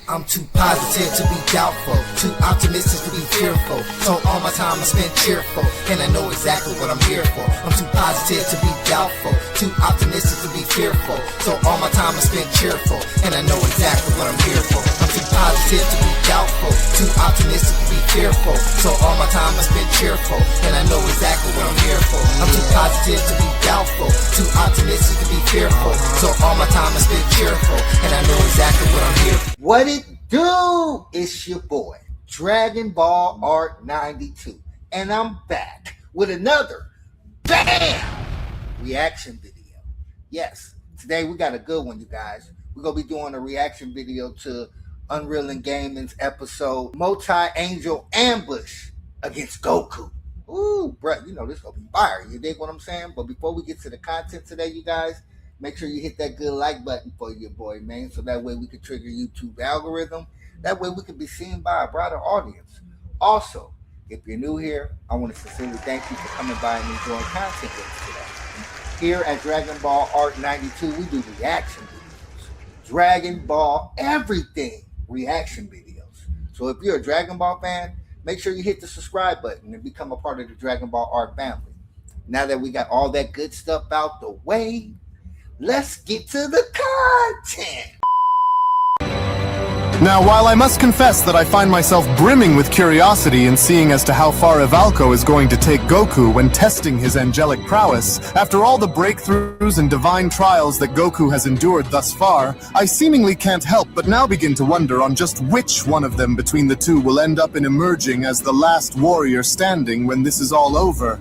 I'm too positive to be doubtful, too optimistic to be fearful. So all my time I spent cheerful, and I know exactly what I'm here for. I'm too positive to be doubtful, too optimistic to be fearful. So all my time I spent cheerful, and I know exactly what I'm here for. I'm too positive to be doubtful, too optimistic to be fearful. So all my time I spent cheerful, and I know exactly what I'm here for. I'm too positive to be doubtful, too optimistic to be fearful. So all my time I spent cheerful, and I know exactly what I'm here for. What it do? It's your boy, Dragon Ball Art 92. And I'm back with another BAM! Reaction video. Yes, today we got a good one, you guys. We're going to be doing a reaction video to Unreal and Gaming's episode Multi-Angel Ambush against Goku. Ooh, bro, you know this going to be fire. You dig what I'm saying? But before we get to the content today, you guys, make sure you hit that good like button for your boy, man, so that way we can trigger YouTube algorithm. That way we can be seen by a broader audience. Also, if you're new here, I want to sincerely thank you for coming by and enjoying content with us today. Here at Dragon Ball Art 92, we do reaction videos. Dragon Ball everything reaction videos. So if you're a Dragon Ball fan, make sure you hit the subscribe button and become a part of the Dragon Ball Art family. Now that we got all that good stuff out the way, let's get to the content. Now, while I must confess that I find myself brimming with curiosity in seeing as to how far Evalco is going to take Goku when testing his angelic prowess, after all the breakthroughs and divine trials that Goku has endured thus far, I seemingly can't help but now begin to wonder on just which one of them between the two will end up in emerging as the last warrior standing when this is all over.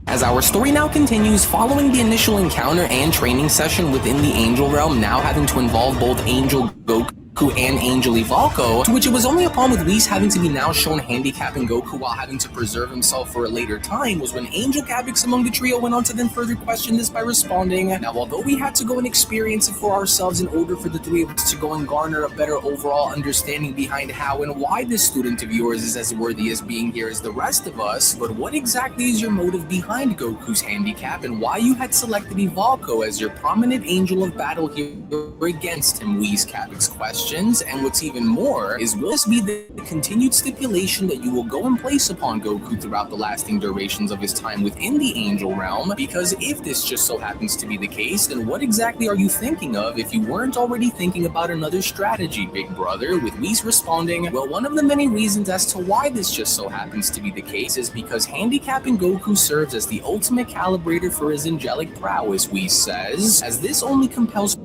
As our story now continues, following the initial encounter and training session within the Angel Realm now having to involve both Angel Goku and Angel Evalco, to which it was only upon with Whis having to be now shown handicapping Goku while having to preserve himself for a later time, was when Angel Gabix among the trio went on to then further question this by responding, "Now, although we had to go and experience it for ourselves in order for the three of us to go and garner a better overall understanding behind how and why this student of yours is as worthy as being here as the rest of us, but what exactly is your motive behind Goku's handicap and why you had selected Evalco as your prominent angel of battle here against him?" Whis Gabix questions. And what's even more is, will this be the continued stipulation that you will go and place upon Goku throughout the lasting durations of his time within the Angel Realm? Because if this just so happens to be the case, then what exactly are you thinking of if you weren't already thinking about another strategy, big brother? With Whis responding, well, one of the many reasons as to why this just so happens to be the case is because handicapping Goku serves as the ultimate calibrator for his angelic prowess, Whis says, as this only compels.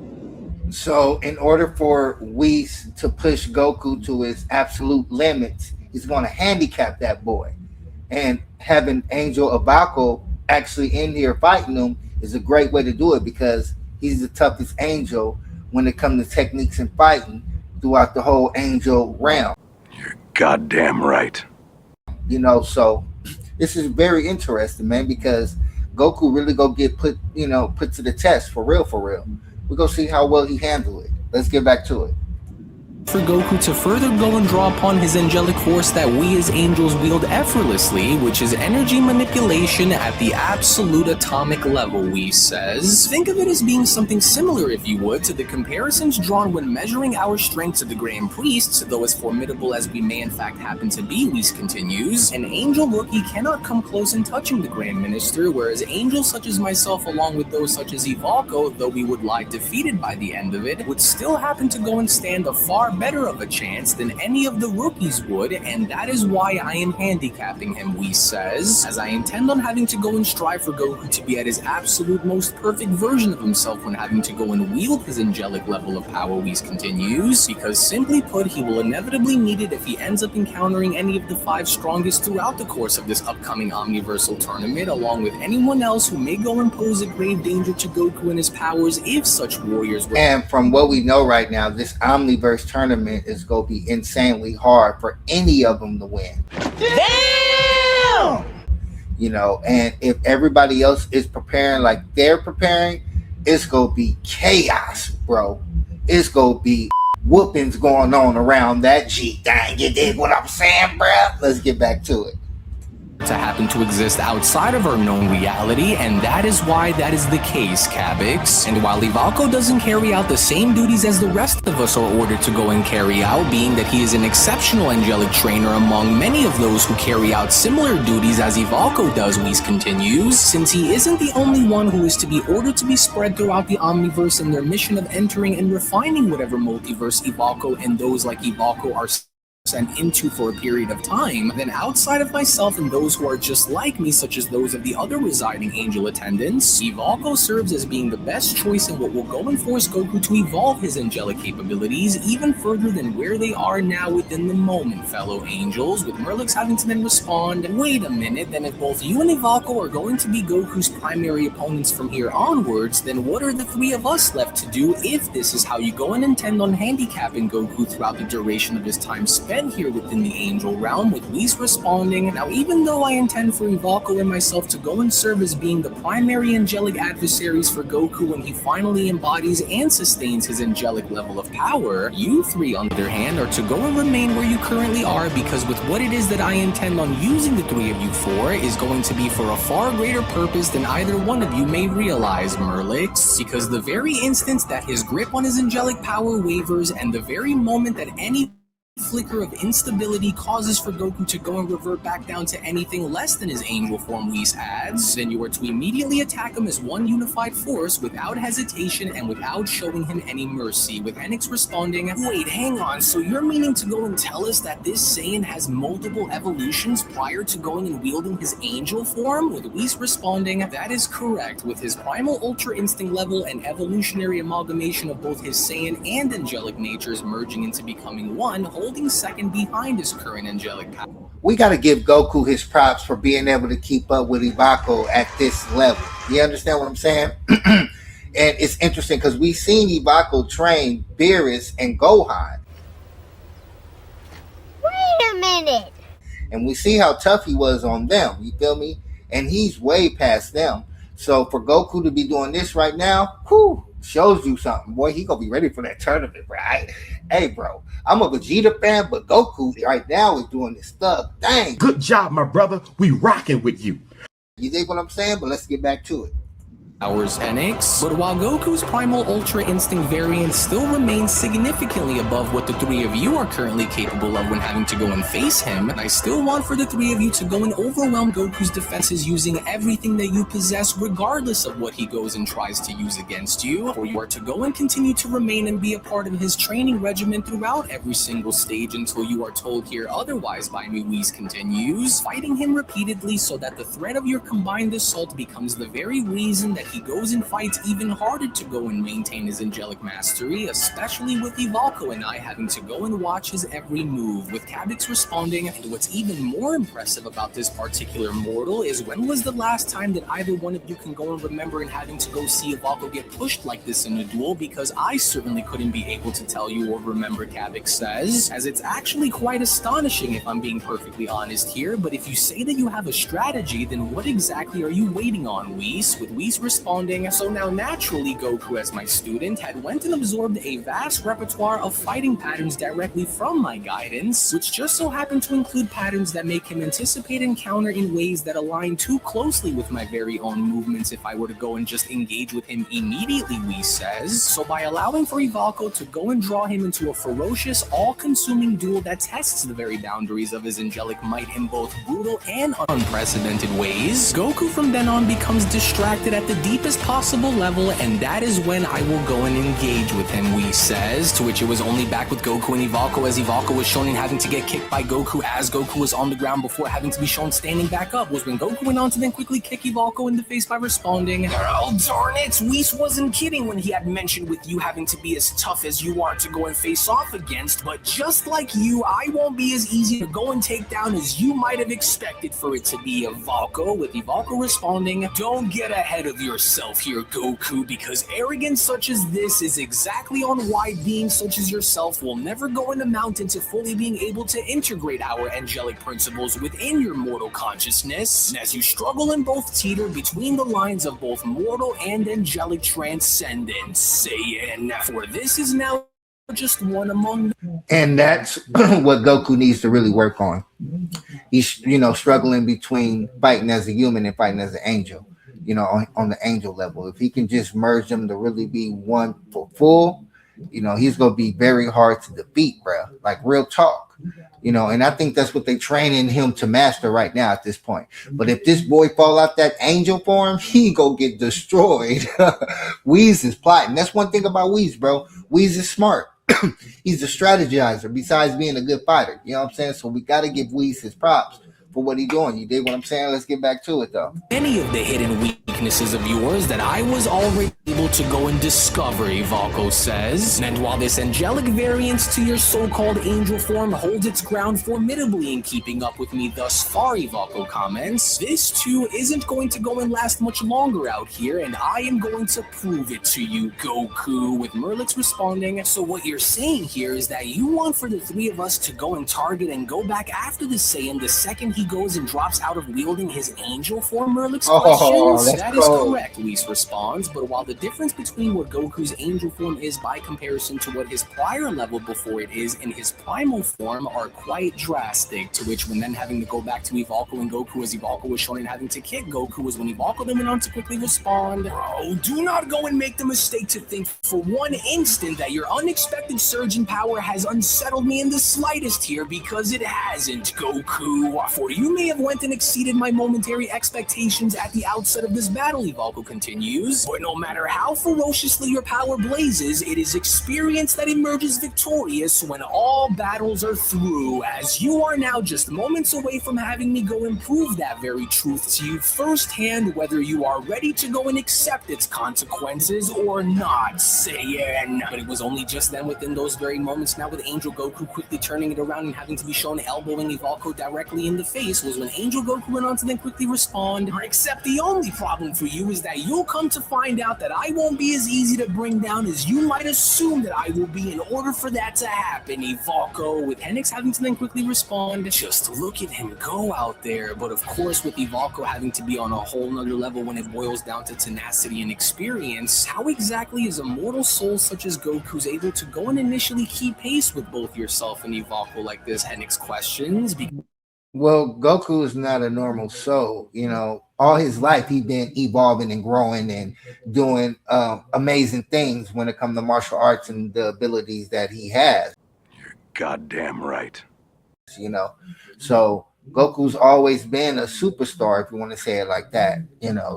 So in order for Whis to push Goku to his absolute limits, he's going to handicap that boy. And having Angel Evalco actually in here fighting him is a great way to do it, because he's the toughest angel when it comes to techniques and fighting throughout the whole angel realm. You're goddamn right. You know, so this is very interesting, man, because Goku really go get put to the test for real, for real. We're going to see how well he handled it. Let's get back to it. For Goku to further go and draw upon his angelic force that we as angels wield effortlessly, which is energy manipulation at the absolute atomic level, Whis says. Think of it as being something similar, if you would, to the comparisons drawn when measuring our strength to the Grand Priests, though as formidable as we may in fact happen to be, Whis continues, an angel rookie cannot come close in touching the Grand Minister, whereas angels such as myself, along with those such as Evalco, though we would lie defeated by the end of it, would still happen to go and stand a far better of a chance than any of the rookies would, and that is why I am handicapping him, Whis says, as I intend on having to go and strive for Goku to be at his absolute most perfect version of himself when having to go and wield his angelic level of power, Whis continues, because simply put, he will inevitably need it if he ends up encountering any of the 5 strongest throughout the course of this upcoming Omniversal tournament, along with anyone else who may go and pose a grave danger to Goku and his powers if such warriors were. And from what we know right now, this Omniverse tournament is going to be insanely hard for any of them to win. Damn! You know, and if everybody else is preparing like they're preparing, it's going to be chaos, bro. it's gonna be whoopings going on around that G thing. You dig what I'm saying, bruh? Let's get back to it. To happen to exist outside of our known reality, and that is why that is the case, Cabix. And while Evalco doesn't carry out the same duties as the rest of us are ordered to go and carry out, being that he is an exceptional angelic trainer among many of those who carry out similar duties as Evalco does, Whis continues, since he isn't the only one who is to be ordered to be spread throughout the Omniverse in their mission of entering and refining whatever multiverse Evalco and those like Evalco are sent into for a period of time, then outside of myself and those who are just like me, such as those of the other residing angel attendants, Evalco serves as being the best choice in what will go and force Goku to evolve his angelic capabilities even further than where they are now within the moment, fellow angels, with Merlix having to then respond, wait a minute, then if both you and Evalco are going to be Goku's primary opponents from here onwards, then what are the three of us left to do if this is how you go and intend on handicapping Goku throughout the duration of his time spent here within the angel realm, with Whis responding, now even though I intend for Evalco and myself to go and serve as being the primary angelic adversaries for Goku when he finally embodies and sustains his angelic level of power, you three on the other hand are to go and remain where you currently are, because with what it is that I intend on using the three of you for is going to be for a far greater purpose than either one of you may realize, Merlix, because the very instance that his grip on his angelic power wavers and the very moment that any flicker of instability causes for Goku to go and revert back down to anything less than his angel form, Whis adds, then you are to immediately attack him as one unified force without hesitation and without showing him any mercy, with Enix responding, wait, hang on, so you're meaning to go and tell us that this Saiyan has multiple evolutions prior to going and wielding his angel form? With Whis responding, that is correct, with his primal ultra instinct level and evolutionary amalgamation of both his Saiyan and angelic natures merging into becoming one, holding second behind his current angelic power. We got to give Goku his props for being able to keep up with Evalco at this level. You understand what I'm saying? And it's interesting because we've seen Evalco train Beerus and Gohan. Wait a minute. And we see how tough he was on them. You feel me? And he's way past them. So for Goku to be doing this right now, whew, shows you something. Boy, he gonna be ready for that tournament, right? Hey, bro, I'm a Vegeta fan, but Goku right now is doing this stuff. Dang. Good job, my brother. We rocking with you. You dig what I'm saying? But let's get back to it. Powers Enix, but while Goku's primal ultra instinct variant still remains significantly above what the three of you are currently capable of when having to go and face him, I still want for the three of you to go and overwhelm Goku's defenses using everything that you possess regardless of what he goes and tries to use against you, for you are to go and continue to remain and be a part of his training regimen throughout every single stage until you are told here otherwise by me, Whis continues, fighting him repeatedly so that the threat of your combined assault becomes the very reason that he goes and fights even harder to go and maintain his angelic mastery, especially with Evalco and I having to go and watch his every move, with Cabix responding, and what's even more impressive about this particular mortal is when was the last time that either one of you can go and remember and having to go see Evalco get pushed like this in a duel, because I certainly couldn't be able to tell you or remember, Cabix says, as it's actually quite astonishing if I'm being perfectly honest here, but if you say that you have a strategy, then what exactly are you waiting on, Whis? With Whis responding, so now naturally Goku as my student had went and absorbed a vast repertoire of fighting patterns directly from my guidance, which just so happened to include patterns that make him anticipate and counter in ways that align too closely with my very own movements if I were to go and just engage with him immediately, Whis says. So by allowing for Evalco to go and draw him into a ferocious, all-consuming duel that tests the very boundaries of his angelic might in both brutal and unprecedented ways, Goku from then on becomes distracted at the deepest possible level, and that is when I will go and engage with him, Whis says, to which it was only back with Goku and Evalco as Evalco was shown in having to get kicked by Goku as Goku was on the ground before having to be shown standing back up, was when Goku went on to then quickly kick Evalco in the face by responding, oh darn it, Whis wasn't kidding when he had mentioned with you having to be as tough as you are to go and face off against, but just like you, I won't be as easy to go and take down as you might have expected for it to be, Evalco, with Evalco responding, don't get ahead of your yourself here, Goku, because arrogance such as this is exactly on why beings such as yourself will never go and amount into fully being able to integrate our angelic principles within your mortal consciousness. And as you struggle and both teeter between the lines of both mortal and angelic transcendence, Saiyan, for this is now just one among. And that's what Goku needs to really work on. He's, struggling between fighting as a human and fighting as an angel, on the angel level. If he can just merge them to really be one for full, he's going to be very hard to defeat, bro. Like real talk. And I think that's what they're training him to master right now at this point. But if this boy fall out that angel form, he go get destroyed. Whis is plotting. That's one thing about Whis, bro. Whis is smart. He's a strategizer besides being a good fighter. You know what I'm saying? So we got to give Whis his props for what he's doing. You dig what I'm saying? Let's get back to it, though. Any of the hidden weaknesses of yours that I was already able to go and discover, Evalco says. And while this angelic variance to your so-called angel form holds its ground formidably in keeping up with me thus far, Evalco comments, this too isn't going to go and last much longer out here, and I am going to prove it to you, Goku, with Merlitz responding. So what you're saying here is that you want for the three of us to go and target and go back after the Saiyan the second he goes and drops out of wielding his angel form, Merlitz questions. That is correct, Whis responds, but while the difference between what Goku's angel form is by comparison to what his prior level before it is in his primal form are quite drastic, to which when then having to go back to Evalco and Goku as Evalco was shown and having to kick Goku was when Evalco then went on to quickly respond, bro, do not go and make the mistake to think for one instant that your unexpected surge in power has unsettled me in the slightest here, because it hasn't, Goku. For you may have went and exceeded my momentary expectations at the outset of this battle, Evalco continues, but no matter how ferociously your power blazes, it is experience that emerges victorious when all battles are through, as you are now just moments away from having me go and prove that very truth to you firsthand, whether you are ready to go and accept its consequences or not, Saiyan. But it was only just then within those very moments now with Angel Goku quickly turning it around and having to be shown elbowing Evalco directly in the face was when Angel Goku went on to then quickly respond, except the only problem for you is that you'll come to find out that I won't be as easy to bring down as you might assume that I will be in order for that to happen, Evalco, with Henix having to then quickly respond, just look at him go out there. But of course with Evalco having to be on a whole nother level when it boils down to tenacity and experience, how exactly is a mortal soul such as Goku's able to go and initially keep pace with both yourself and Evalco like this, Henix questions? Well, Goku is not a normal soul. All his life he's been evolving and growing and doing amazing things when it comes to martial arts and the abilities that he has. You're goddamn right. So Goku's always been a superstar, if you want to say it like that.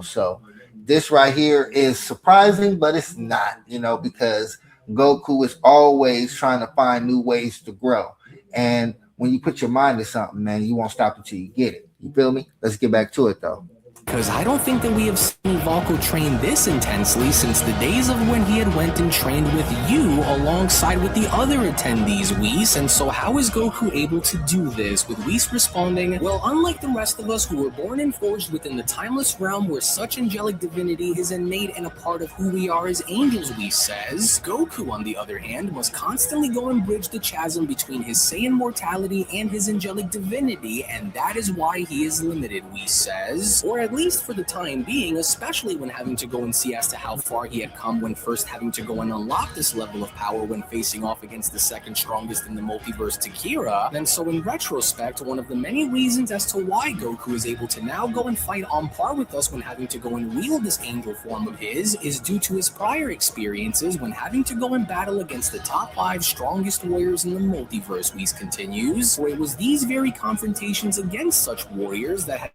So this right here is surprising, but it's not, because Goku is always trying to find new ways to grow. And when you put your mind to something, man, you won't stop until you get it. You feel me? Let's get back to it, though. Because I don't think that we have seen Evalco train this intensely since the days of when he had went and trained with you alongside with the other attendees, Whis. And so how is Goku able to do this? With Whis responding, well, unlike the rest of us who were born and forged within the timeless realm where such angelic divinity is innate and a part of who we are as angels, Whis says, Goku, on the other hand, must constantly go and bridge the chasm between his Saiyan mortality and his angelic divinity, and that is why he is limited, Whis says, or at least for the time being, especially when having to go and see as to how far he had come when first having to go and unlock this level of power when facing off against the second strongest in the multiverse, Takira. And so in retrospect, one of the many reasons as to why Goku is able to now go and fight on par with us when having to go and wield this angel form of his is due to his prior experiences when having to go and battle against the top 5 strongest warriors in the multiverse, Whis continues, where it was these very confrontations against such warriors that had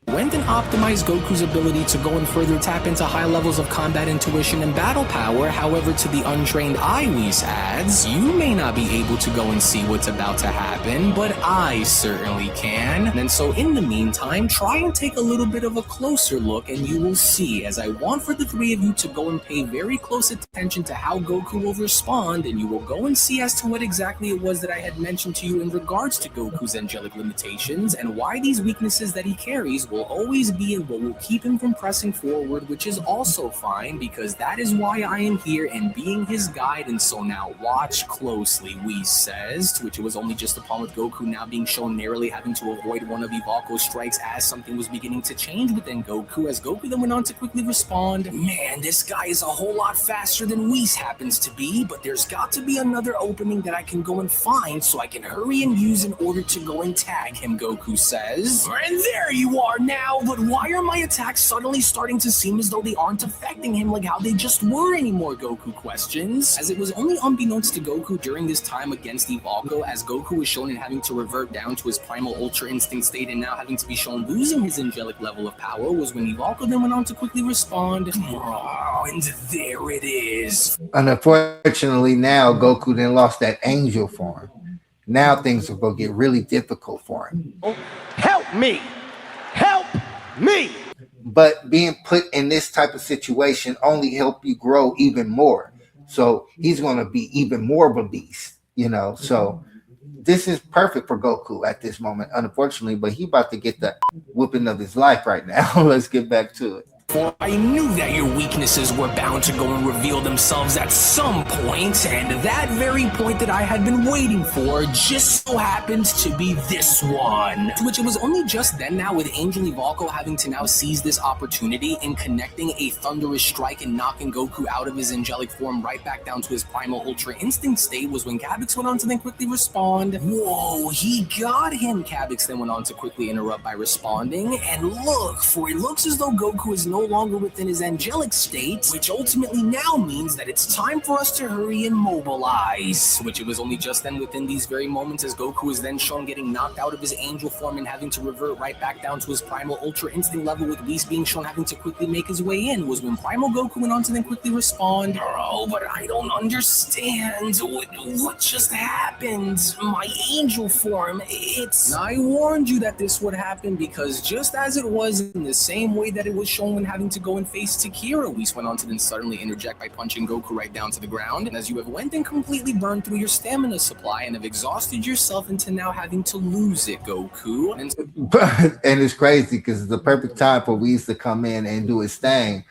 went and optimized Goku's ability to go and further tap into high levels of combat intuition and battle power. However, to the untrained eye, Whis adds, you may not be able to go and see what's about to happen, but I certainly can. And so in the meantime, try and take a little bit of a closer look and you will see, as I want for the three of you to go and pay very close attention to how Goku will respond, and you will go and see as to what exactly it was that I had mentioned to you in regards to Goku's angelic limitations and why these weaknesses that he carries worries will always be in what will keep him from pressing forward, which is also fine because that is why I am here and being his guide. And so now watch closely, Whis says, to which it was only just upon with Goku now being shown narrowly having to avoid one of Evalco's strikes as something was beginning to change within Goku, as Goku then went on to quickly respond, man, this guy is a whole lot faster than Whis happens to be, but there's got to be another opening that I can go and find so I can hurry and use in order to go and tag him, Goku says. And there you are now, but why are my attacks suddenly starting to seem as though they aren't affecting him like how they just were anymore, Goku questions, as it was only unbeknownst to Goku during this time against Evalco, as Goku was shown in having to revert down to his primal Ultra Instinct state and now having to be shown losing his angelic level of power, was when Evalco then went on to quickly respond, oh, and there it is. And unfortunately now Goku then lost that angel form. Now things are going to get really difficult for him. Help me! Help me! But being put in this type of situation only help you grow even more. So he's going to be even more of a beast, you know. So this is perfect for Goku at this moment, unfortunately. But he about to get the whooping of his life right now. Let's get back to it. For I knew that your weaknesses were bound to go and reveal themselves at some point, and that very point that I had been waiting for just so happens to be this one. To which it was only just then now with Angel Evalco having to now seize this opportunity in connecting a thunderous strike and knocking Goku out of his angelic form right back down to his primal Ultra Instinct state was when Cabbix went on to then quickly respond, whoa, he got him. Cabbix then went on to quickly interrupt by responding, and look, for it looks as though Goku is no longer within his angelic state, which ultimately now means that it's time for us to hurry and mobilize. Which it was only just then within these very moments as Goku is then shown getting knocked out of his angel form and having to revert right back down to his primal Ultra Instinct level, with Whis being shown having to quickly make his way in, was when primal Goku went on to then quickly respond, oh, but I don't understand. What just happened? My angel form, it's... I warned you that this would happen because just as it was in the same way that it was shown when having to go and face Takira, Whis went on to then suddenly interject by punching Goku right down to the ground, and as you have went and completely burned through your stamina supply and have exhausted yourself into now having to lose it, Goku. And it's crazy because it's the perfect time for Whis to come in and do his thing,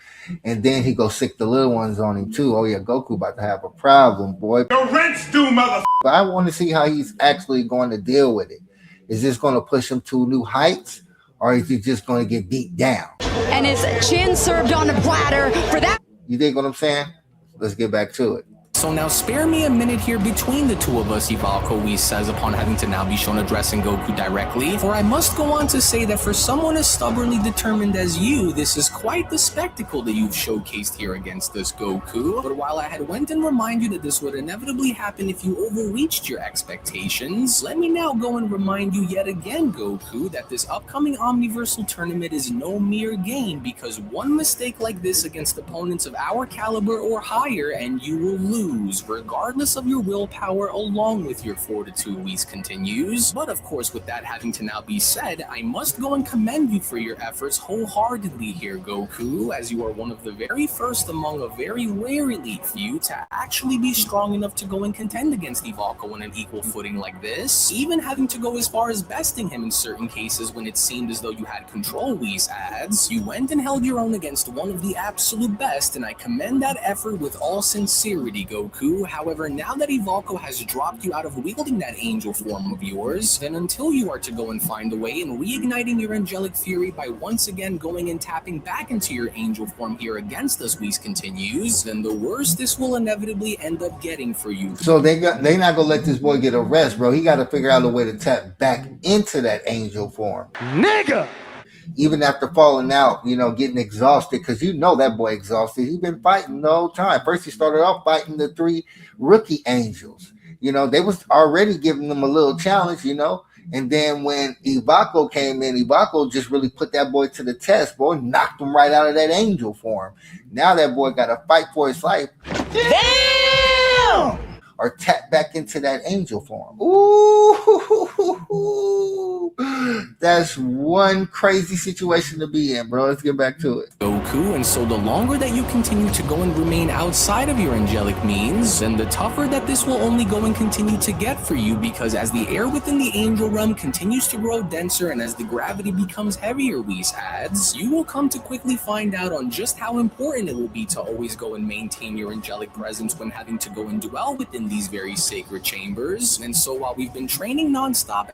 and then he go sick the little ones on him too. Oh yeah, Goku about to have a problem, boy. The rent's due, mother. But I want to see how he's actually going to deal with it. Is this going to push him to new heights, or is he just going to get beat down? And his chin served on a platter for that. You think what I'm saying? Let's get back to it. So now spare me a minute here between the two of us, Evalco, Whis says upon having to now be shown addressing Goku directly, for I must go on to say that for someone as stubbornly determined as you, this is quite the spectacle that you've showcased here against us, Goku. But while I had went and remind you that this would inevitably happen if you overreached your expectations, let me now go and remind you yet again, Goku, that this upcoming Omniversal tournament is no mere game, because one mistake like this against opponents of our caliber or higher and you will lose, regardless of your willpower along with your fortitude, Whis continues. But of course, with that having to now be said, I must go and commend you for your efforts wholeheartedly here, Goku, as you are one of the very first among a very rare elite few to actually be strong enough to go and contend against Evalco on an equal footing like this, even having to go as far as besting him in certain cases when it seemed as though you had control, Whis adds. You went and held your own against one of the absolute best, and I commend that effort with all sincerity, Goku. However, now that Evalco has dropped you out of wielding that angel form of yours, then until you are to go and find a way in reigniting your angelic fury by once again going and tapping back into your angel form here against us, Whis continues, then the worse this will inevitably end up getting for you. So they not gonna let this boy get a rest, bro. He got to figure out a way to tap back into that angel form, Nigga! even after falling out, you know, getting exhausted, because you know that boy exhausted. He's been fighting the whole time. First he started off fighting the 3 rookie angels. You know, they was already giving them a little challenge, you know. And then when Evalco came in, Evalco just really put that boy to the test, boy, knocked him right out of that angel form. Now that boy got to fight for his life. Damn! Or tap back into that angel form. Ooh, That's one crazy situation to be in, bro. Let's get back to it. Goku, and so the longer that you continue to go and remain outside of your angelic means, then the tougher that this will only go and continue to get for you, because as the air within the angel realm continues to grow denser and as the gravity becomes heavier, Whis adds, you will come to quickly find out on just how important it will be to always go and maintain your angelic presence when having to go and dwell within these very sacred chambers. And so while we've been training non-stop,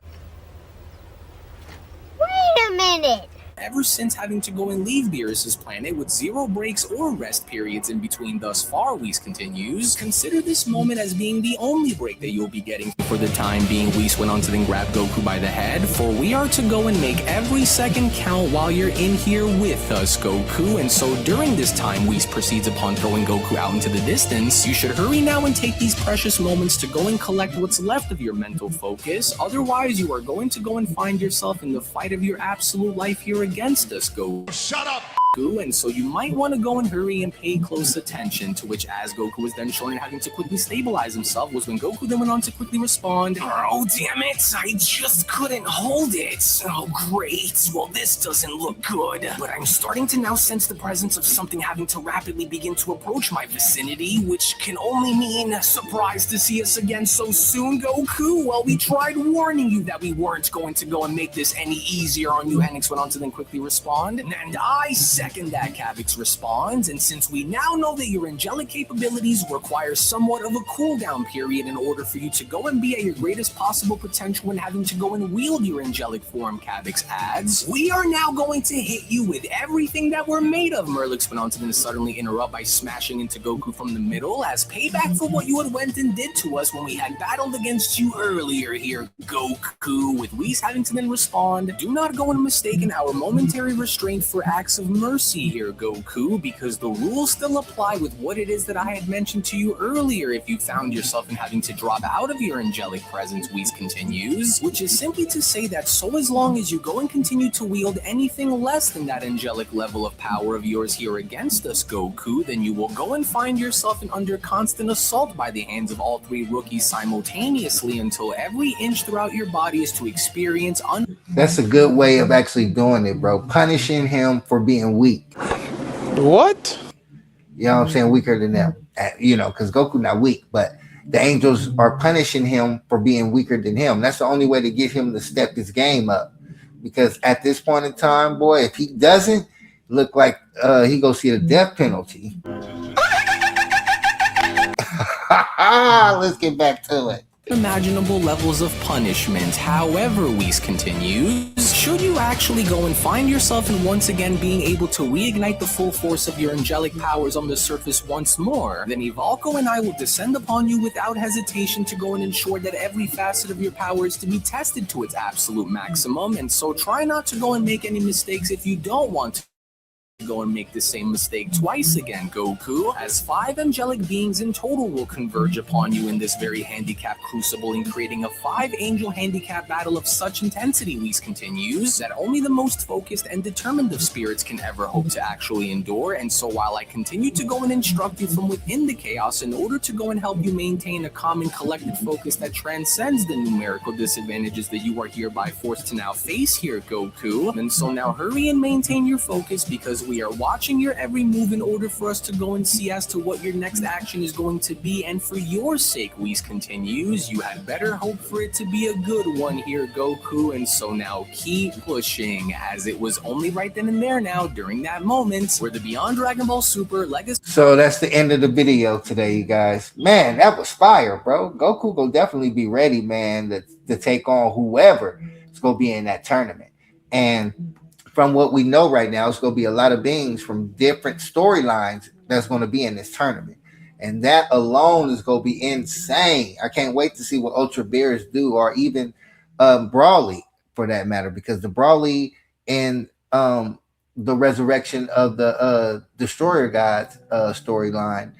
Wait a minute! ever since having to go and leave Beerus's planet with zero breaks or rest periods in between thus far, Whis continues, consider this moment as being the only break that you'll be getting. For the time being, Whis went on to then grab Goku by the head, for we are to go and make every second count while you're in here with us, Goku. And so during this time, Whis proceeds upon throwing Goku out into the distance. You should hurry now and take these precious moments to go and collect what's left of your mental focus. Otherwise, you are going to go and find yourself in the fight of your absolute life here against us, Goku. Shut up! And so you might want to go and hurry and pay close attention, to which as Goku was then shown having to quickly stabilize himself was when Goku then went on to quickly respond, "Oh damn it, I just couldn't hold it. Oh great, well this doesn't look good, but I'm starting to now sense the presence of something having to rapidly begin to approach my vicinity, which can only mean surprised to see us again so soon, Goku. Well, we tried warning you that we weren't going to go and make this any easier on you." Henix went on to then quickly respond, "And I second that," Kavix responds, "and since we now know that your angelic capabilities require somewhat of a cooldown period in order for you to go and be at your greatest possible potential when having to go and wield your angelic form," Kavix adds, "we are now going to hit you with everything that we're made of." Merlix went on to then suddenly interrupt by smashing into Goku from the middle as payback for what you had went and did to us when we had battled against you earlier here, Goku, with Whis having to then respond, "Do not go and mistaken our momentary restraint for acts of mercy here, Goku, because the rules still apply with what it is that I had mentioned to you earlier if you found yourself in having to drop out of your angelic presence," Whis continues, which is simply to say that so as long as you go and continue to wield anything less than that angelic level of power of yours here against us, Goku, then you will go and find yourself under constant assault by the hands of all three rookies simultaneously until every inch throughout your body is to experience That's a good way of actually doing it, bro. Punishing him for being weak. What? You know what I'm saying? Weaker than them. You know, because Goku not weak, but the angels are punishing him for being weaker than him. That's the only way to get him to step his game up. Because at this point in time, boy, if he doesn't look like he go see the death penalty. Let's get back to it. Imaginable levels of punishment. However, Whis continues, should you actually go and find yourself in once again being able to reignite the full force of your angelic powers on the surface once more, then Evalco and I will descend upon you without hesitation to go and ensure that every facet of your power is to be tested to its absolute maximum, and so try not to go and make any mistakes if you don't want to go and make the same mistake twice again, Goku, as 5 angelic beings in total will converge upon you in this very handicap crucible in creating a 5 angel handicap battle of such intensity, Whis continues, that only the most focused and determined of spirits can ever hope to actually endure. And so while I continue to go and instruct you from within the chaos in order to go and help you maintain a calm and collected focus that transcends the numerical disadvantages that you are hereby forced to now face here, Goku, and so now hurry and maintain your focus, because we are watching your every move in order for us to go and see as to what your next action is going to be, and for your sake, Whis continues, you had better hope for it to be a good one here, Goku, and so now keep pushing, as it was only right then and there now, during that moment, where the Beyond Dragon Ball Super Legacy... So that's the end of the video today, you guys. Man, that was fire, bro. Goku will definitely be ready, man, to take on whoever is going to be in that tournament. And from what we know right now, it's going to be a lot of beings from different storylines that's going to be in this tournament. And that alone is going to be insane. I can't wait to see what Ultra Bears do, or even Brawly, for that matter, because the Brawly in the resurrection of the Destroyer Gods storyline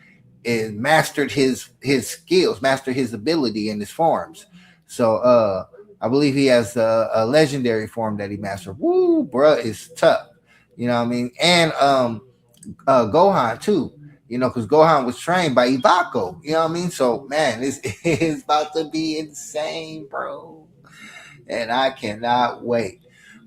is mastered his skills, mastered his ability in his forms. So I believe he has a legendary form that he mastered. Woo, bruh, is tough. You know what I mean? And Gohan too. You know, because Gohan was trained by Evalco. You know what I mean? So man, it's about to be insane, bro. and I cannot wait.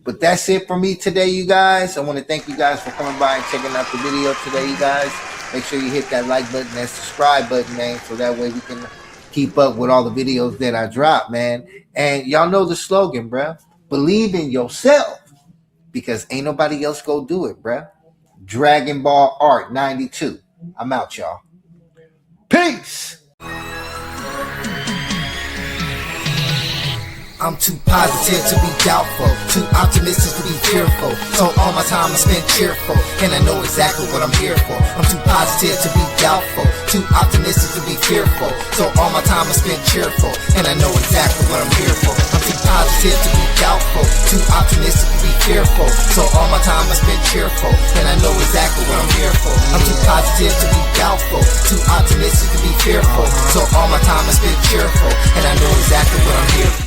But that's it for me today, you guys. I want to thank you guys for coming by and checking out the video today, you guys. Make sure you hit that like button, that subscribe button, man, so that way we can keep up with all the videos that I drop, man. And y'all know the slogan, bruh. Believe in yourself, because ain't nobody else go do it, bruh. Dragon Ball Art 92. I'm out, y'all. Peace. I'm too positive to be doubtful, too optimistic to be fearful. So all my time I spend cheerful, and I know exactly what I'm here for. I'm too positive to be doubtful, too optimistic to be fearful. So all my time I spend cheerful, and I know exactly what I'm here for. I'm too positive to be doubtful, too optimistic to be fearful. So all my time I spend cheerful, and I know exactly what I'm here for. I'm too positive to be doubtful, too optimistic to be fearful. So all my time I spend cheerful, and I know exactly what I'm here for.